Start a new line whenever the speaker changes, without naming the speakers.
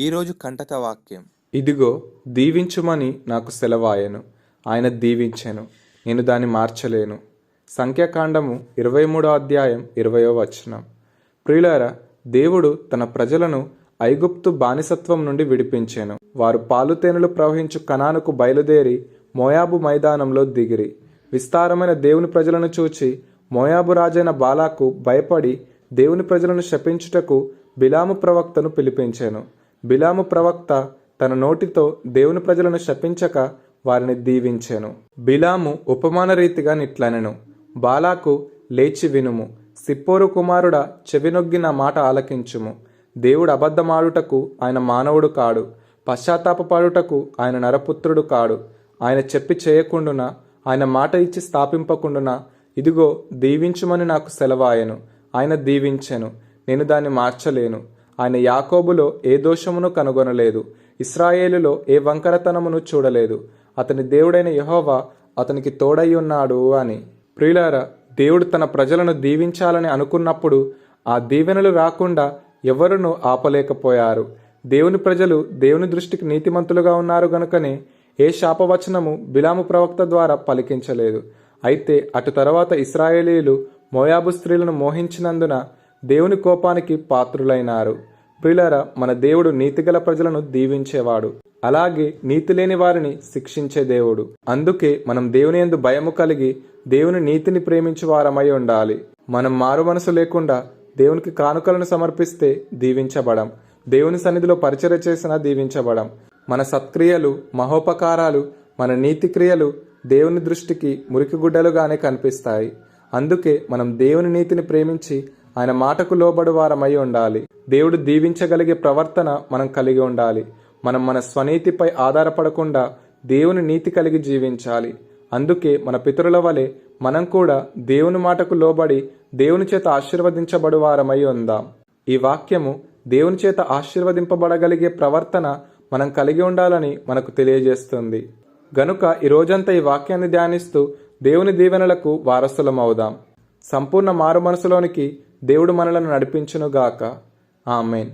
ఈరోజు కంటక వాక్యం.
ఇదిగో దీవించుమని నాకు సెలవాయెను, ఆయన దీవించెను, నేను దాన్ని మార్చలేను. సంఖ్యాకాండము 23వ అధ్యాయం 20వ వచనం. ప్రియులారా, దేవుడు తన ప్రజలను ఐగుప్తు బానిసత్వం నుండి విడిపించెను. వారు పాలుతేనెలు ప్రవహించు కనానుకు బయలుదేరి మోయాబు మైదానంలో దిగిరి. విస్తారమైన దేవుని ప్రజలను చూచి మోయాబు రాజైన బాలాకు భయపడి దేవుని ప్రజలను శపించుటకు బిలాము ప్రవక్తను పిలిపించెను. బిలాము ప్రవక్త తన నోటితో దేవుని ప్రజలను శపించక వారిని దీవించెను. బిలాము ఉపమాన రీతిగా నిట్లనెను, బాలాకు, లేచి వినుము, సిప్పోరు కుమారుడా, చెవినొగ్గి నా మాట ఆలకించుము. దేవుడు అబద్ధమాడుటకు ఆయన మానవుడు కాడు, పశ్చాత్తాపపాడుటకు ఆయన నరపుత్రుడు కాడు. ఆయన చెప్పి చేయకుండునా, ఆయన మాట ఇచ్చి స్థాపింపకుండునా. ఇదిగో దీవించుమని నాకు సెలవాయెను, ఆయన దీవించెను, నేను దాన్ని మార్చలేను. ఆయన యాకోబులో ఏ దోషమును కనుగొనలేదు, ఇశ్రాయేలులో ఏ వంకరతనమును చూడలేదు. అతని దేవుడైన యెహోవా అతనికి తోడై ఉన్నాడు అని. ప్రియులారా, దేవుడు తన ప్రజలను దీవించాలని అనుకున్నప్పుడు ఆ దీవెనలు రాకుండా ఎవరునూ ఆపలేకపోయారు. దేవుని ప్రజలు దేవుని దృష్టికి నీతిమంతులుగా ఉన్నారు గనుకనే ఏ శాపవచనము బిలాము ప్రవక్త ద్వారా పలికించలేదు. అయితే అటు తర్వాత ఇశ్రాయేలీయులు మోయాబు స్త్రీలను మోహించినందున దేవుని కోపానికి పాత్రులైనారు. ప్రియులారా, మన దేవుడు నీతిగల ప్రజలను దీవించేవాడు, అలాగే నీతి లేని వారిని శిక్షించే దేవుడు. అందుకే మనం దేవుని యందు భయము కలిగి దేవుని నీతిని ప్రేమించే వారమై ఉండాలి. మనం మారు మనసు లేకుండా దేవునికి కానుకలను సమర్పిస్తే దీవించబడం, దేవుని సన్నిధిలో పరిచర్య చేసినా దీవించబడం. మన సత్క్రియలు, మహోపకారాలు, మన నీతి క్రియలు దేవుని దృష్టికి మురికిగుడ్డలుగానే కనిపిస్తాయి. అందుకే మనం దేవుని నీతిని ప్రేమించి ఆయన మాటకు లోబడు వారమై ఉండాలి. దేవుడు దీవించగలిగే ప్రవర్తన మనం కలిగి ఉండాలి. మనం మన స్వనీతిపై ఆధారపడకుండా దేవుని నీతి కలిగి జీవించాలి. అందుకే మన పితరుల వలె మనం కూడా దేవుని మాటకు లోబడి దేవుని చేత ఆశీర్వదించబడు వారమై ఉందాం. ఈ వాక్యము దేవుని చేత ఆశీర్వదింపబడగలిగే ప్రవర్తన మనం కలిగి ఉండాలని మనకు తెలియజేస్తుంది. గనుక ఈ రోజంతా ఈ వాక్యాన్ని ధ్యానిస్తూ దేవుని దీవెనలకు వారసులమవుదాం. సంపూర్ణ మారు మనసులోనికి దేవుడు మనలను నడిపించునుగాక. ఆమేన్.